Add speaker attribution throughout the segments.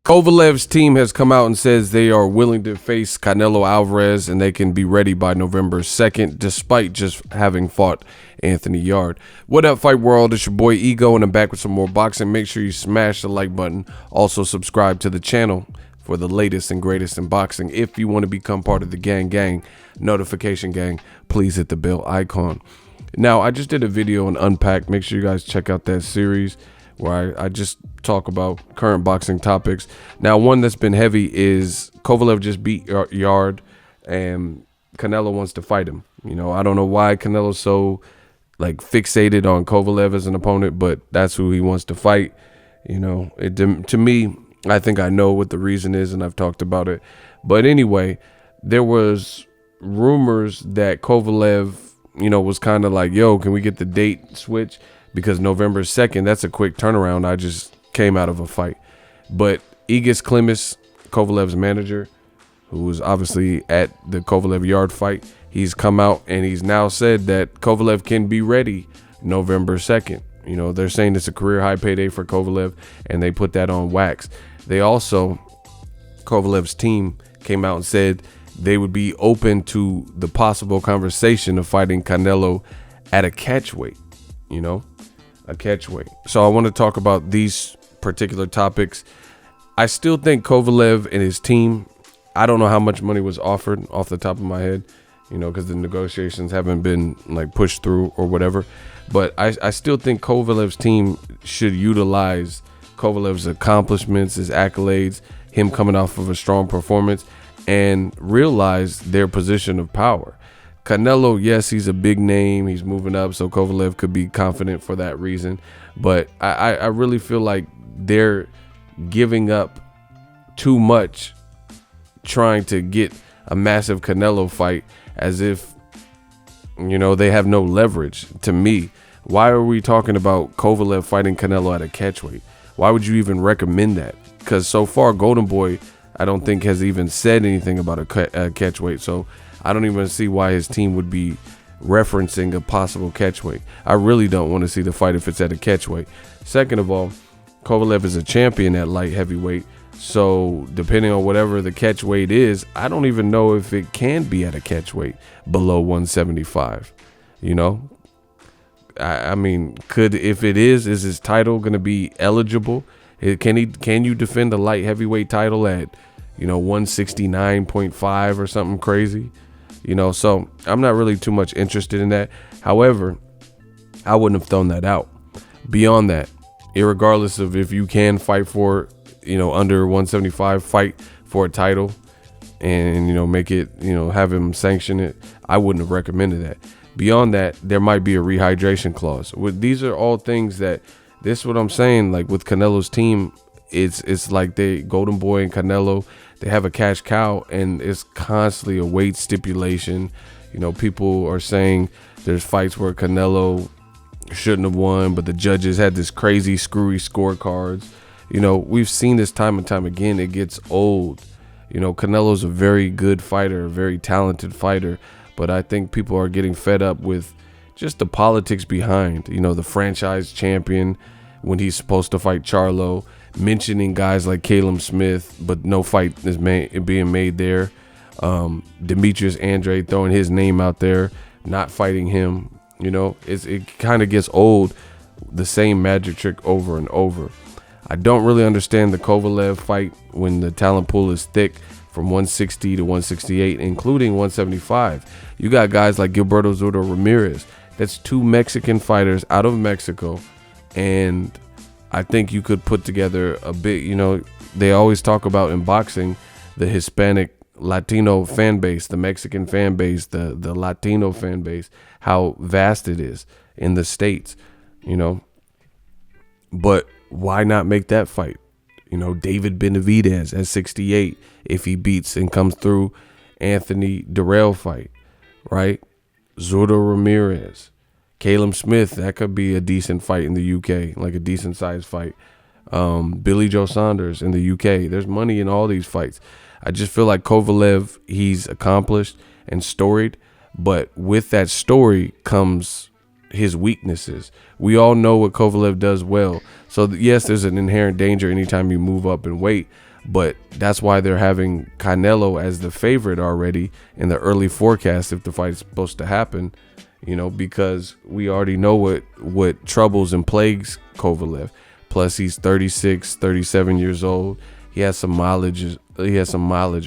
Speaker 1: KOVALEV'S team has come out and says they are willing to face Canelo Alvarez and they can be ready by November 2nd, despite just having fought Anthony Yarde. What up, Fight World? It's your boy Ego, and I'm back with some more boxing. Make sure you smash the like button. Also, subscribe to the channel for the latest and greatest in boxing. If you want to become part of the gang, notification gang, please hit the bell icon. Now, I just did a video on Unpacked. Make sure you guys check out that series where I just talk about current boxing topics. Now, one that's been heavy is Kovalev just beat Yarde, and Canelo wants to fight him. You know, I don't know why Canelo's so like fixated on Kovalev as an opponent, but that's who he wants to fight. You know, to me, I think I know what the reason is, and I've talked about it. But anyway, there was rumors that Kovalev, you know, was kind of like, yo, can we get the date switch? Because November 2nd, that's a quick turnaround. I just came out of a fight. But Egis Klimas, Kovalev's manager, who was obviously at the Kovalev-Yarde fight, he's come out and he's now said that Kovalev can be ready November 2nd. You know, they're saying it's a career high payday for Kovalev, and they put that on wax. They also, Kovalev's team came out and said they would be open to the possible conversation of fighting Canelo at a catchweight, you know, a catchweight. So I want to talk about these particular topics. I still think Kovalev and his team, I don't know how much money was offered off the top of my head, you know, because the negotiations haven't been like pushed through or whatever. But I still think Kovalev's team should utilize Kovalev's accomplishments, his accolades, him coming off of a strong performance, and realize their position of power. Canelo, yes, he's a big name. He's moving up, so Kovalev could be confident for that reason. But I really feel like they're giving up too much trying to get a massive Canelo fight as if, you know, they have no leverage. To me, why are we talking about Kovalev fighting Canelo at a catchweight? Why would you even recommend that? Because so far, Golden Boy, I don't think has even said anything about a catchweight. So I don't even see why his team would be referencing a possible catchweight. I really don't want to see the fight if it's at a catchweight. Second of all, Kovalev is a champion at light heavyweight. So depending on whatever the catchweight is, I don't even know if it can be at a catchweight below 175. You know, I mean, if it is his title going to be eligible? Can you defend the light heavyweight title at, you know, 169.5 or something crazy? You know, so I'm not really too much interested in that. However, I wouldn't have thrown that out. Beyond that, irregardless of if you can fight for, you know, under 175, fight for a title and, you know, make it, you know, have him sanction it, I wouldn't have recommended that. Beyond that, there might be a rehydration clause. These are all things that, this is what I'm saying, like with Canelo's team, it's like Golden Boy and Canelo, they have a cash cow, and it's constantly a weight stipulation. You know, people are saying there's fights where Canelo shouldn't have won, but the judges had this crazy screwy scorecards. You know, we've seen this time and time again. It gets old. You know, Canelo's a very good fighter, a very talented fighter, but I think people are getting fed up with just the politics behind, you know, the franchise champion when he's supposed to fight Charlo, mentioning guys like Caleb Smith, but no fight is being made there. Demetrius Andre throwing his name out there, not fighting him. You know, it kind of gets old, the same magic trick over and over. I don't really understand the Kovalev fight when the talent pool is thick from 160 to 168, including 175. You got guys like Gilberto Zurdo Ramirez. That's two Mexican fighters out of Mexico, and I think you could put together a big, you know, they always talk about in boxing the Hispanic Latino fan base, the Mexican fan base, the Latino fan base, how vast it is in the States, you know. But why not make that fight? You know, David Benavidez at 68, if he beats and comes through Anthony Durrell fight, right? Zurdo Ramirez, Caleb Smith, that could be a decent fight in the UK, like a decent sized fight. Billy Joe Saunders in the UK. There's money in all these fights. I just feel like Kovalev, he's accomplished and storied, But with that story comes his weaknesses. We all know what Kovalev does well. So yes, there's an inherent danger anytime you move up in weight, but that's why they're having Canelo as the favorite already in the early forecast if the fight is supposed to happen, you know, because we already know what troubles and plagues Kovalev. Plus he's 36, 37 years old. He has some mileage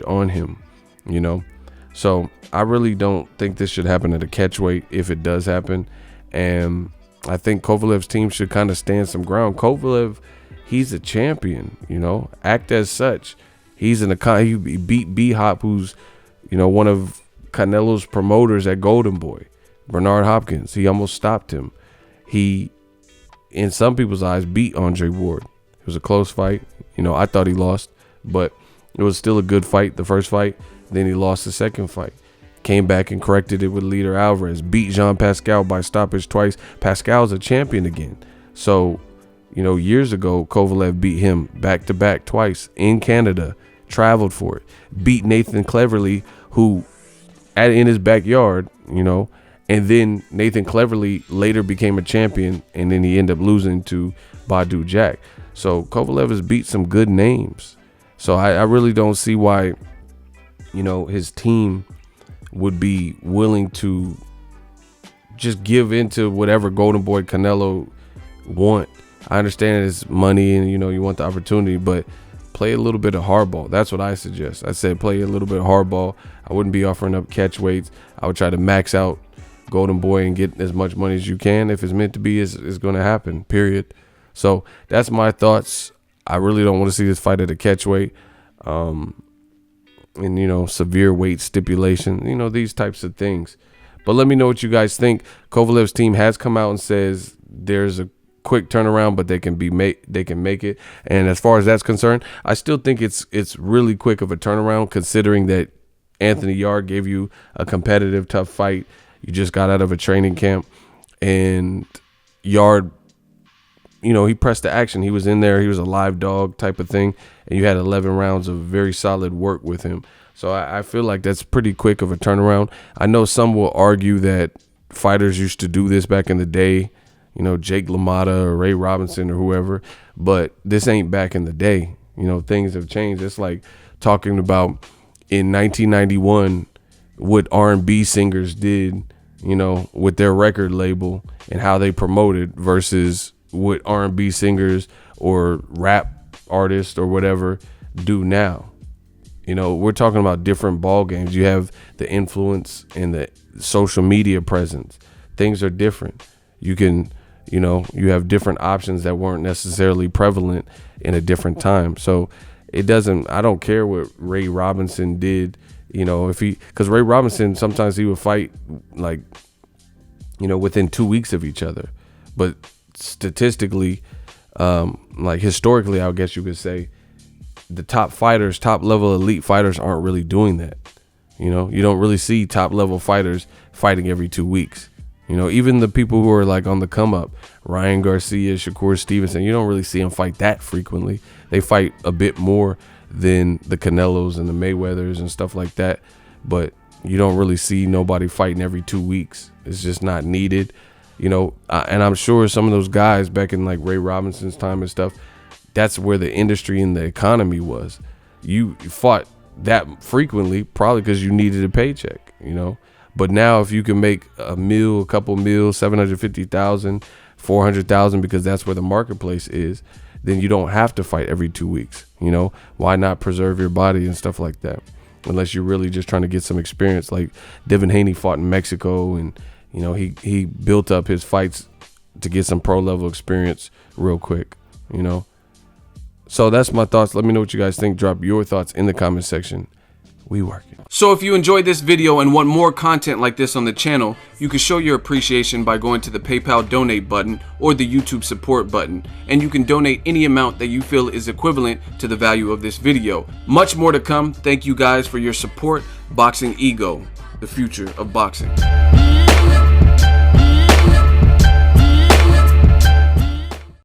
Speaker 1: on him, you know. So I really don't think this should happen at a catchweight if it does happen. And I think Kovalev's team should kind of stand some ground. Kovalev, he's a champion, you know, act as such. He beat B-Hop, who's, you know, one of Canelo's promoters at Golden Boy, Bernard Hopkins. He almost stopped him. He, in some people's eyes, beat Andre Ward. It was a close fight. You know, I thought he lost, but it was still a good fight, the first fight. Then he lost the second fight. Came back and corrected it with leader Alvarez. Beat Jean Pascal by stoppage twice. Pascal's a champion again. So, you know, years ago, Kovalev beat him back-to-back twice in Canada. Traveled for it. Beat Nathan Cleverly, who in his backyard, you know. And then Nathan Cleverly later became a champion, and then he ended up losing to Badu Jack. So Kovalev has beat some good names. So I really don't see why, you know, his team would be willing to just give into whatever Golden Boy Canelo want. I understand it's money and, you know, you want the opportunity, but play a little bit of hardball. That's what I suggest. I said play a little bit of hardball. I wouldn't be offering up catch weights. I would try to max out Golden Boy and get as much money as you can. If it's meant to be, it's going to happen, period. So that's my thoughts. I really don't want to see this fight at a catch weight. And, you know, severe weight stipulation, you know, these types of things. But let me know what you guys think. Kovalev's team has come out and says there's a quick turnaround, but they can make it. And as far as that's concerned, I still think it's really quick of a turnaround, considering that Anthony Yarde gave you a competitive, tough fight. You just got out of a training camp, and Yarde, you know, he pressed the action. He was in there. He was a live dog type of thing. And you had 11 rounds of very solid work with him. So I feel like that's pretty quick of a turnaround. I know some will argue that fighters used to do this back in the day, you know, Jake LaMotta or Ray Robinson or whoever. But this ain't back in the day. You know, things have changed. It's like talking about in 1991 what R&B singers did, you know, with their record label and how they promoted versus what R&B singers or rap artists or whatever do now. You know, we're talking about different ball games. You have the influence and the social media presence. Things are different. You can, you know, you have different options that weren't necessarily prevalent in a different time. So it doesn't, I don't care what Ray Robinson did, you know, if he, because Ray Robinson, sometimes he would fight like, you know, within 2 weeks of each other. But statistically, like historically, I guess you could say the top fighters, top level elite fighters aren't really doing that. You know, you don't really see top level fighters fighting every 2 weeks. You know, even the people who are like on the come up, Ryan Garcia, Shakur Stevenson, you don't really see them fight that frequently. They fight a bit more than the Canelos and the Mayweathers and stuff like that. But you don't really see nobody fighting every 2 weeks. It's just not needed. You know, and I'm sure some of those guys back in like Ray Robinson's time and stuff, that's where the industry and the economy was. You fought that frequently, probably because you needed a paycheck, you know. But now if you can make a couple mil, 750,000, 400,000, because that's where the marketplace is, then you don't have to fight every 2 weeks. You know, why not preserve your body and stuff like that? Unless you're really just trying to get some experience. Like Devin Haney fought in Mexico, and you know, he built up his fights to get some pro level experience real quick, you know. So that's my thoughts. Let me know what you guys think. Drop your thoughts in the comment section. We working.
Speaker 2: So if you enjoyed this video and want more content like this on the channel, you can show your appreciation by going to the PayPal donate button or the YouTube support button, and you can donate any amount that you feel is equivalent to the value of this video. Much more to come. Thank you guys for your support. Boxing Ego, the future of boxing.